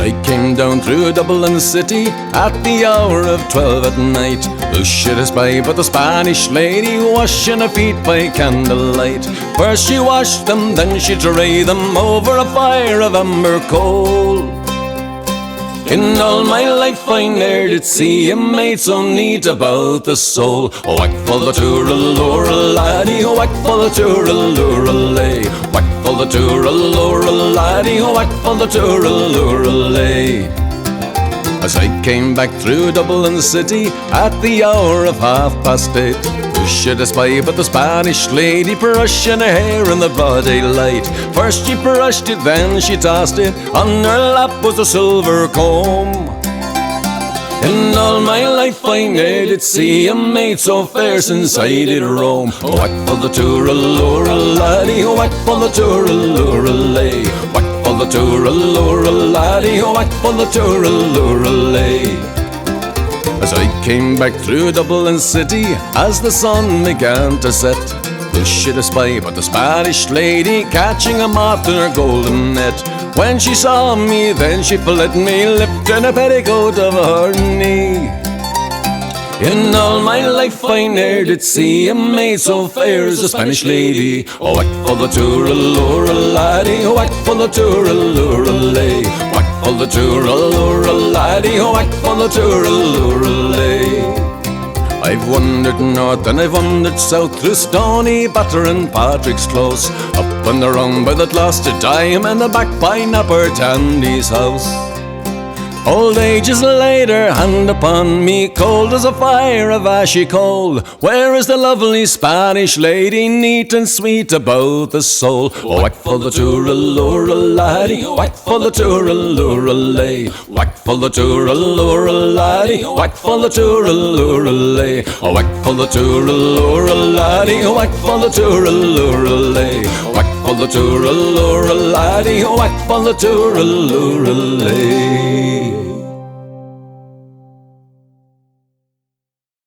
I came down through Dublin city at the hour of 12 at night, who should I spy but the Spanish lady washing her feet by candlelight. First she washed them, then she dried them over a fire of amber coal. In all my life I ne'er did see a maid so neat about the soul. Oh, whack for the tooraloora laddie, oh, whack for the tooraloora lay. Whack for the tooraloora laddie, oh, whack for the tooraloora lay. As I came back through Dublin city at the hour of 8:30, who should I spy but the Spanish lady brushing her hair in the broad daylight. First she brushed it, then she tossed it, on her lap was a silver comb. In all my life I ne'er did see a maid so fair since I did roam. Oh, whack for the tooraloora laddie, oh, whack for the tooraloora lay. Whack for the tooraloora laddie, oh, whack for the tooraloora lay. As I came back through Dublin city, as the sun began to set, who should I spy but the Spanish lady catching a moth in her golden net. When she saw me, then she fled me, lifting a petticoat of her knee. In all my life I ne'er did see a maid so fair as a Spanish lady. Oh, whack for the tooraloora laddie, oh, whack for the tooraloora lay. Whack for the tooraloora laddie, oh, whack for the tooraloora lay. I've wandered north and I've wandered south, through Stony Batter and Patrick's Close, up and around by the Gloucester Dime and the back by Napper Tandy's house. Old age is laid her hand upon me, cold as a fire of ashy coal. Where is the lovely Spanish lady, neat and sweet about the soul? Oh, whack for the tooraloora laddie, whack for the tooraloora lay. Whack for the tooraloora laddie, whack for the tooraloora lay. Oh, whack for the tooraloora laddie, whack for the tooraloora lay. Whack for the tooraloora laddie, whack for the tooraloora lay.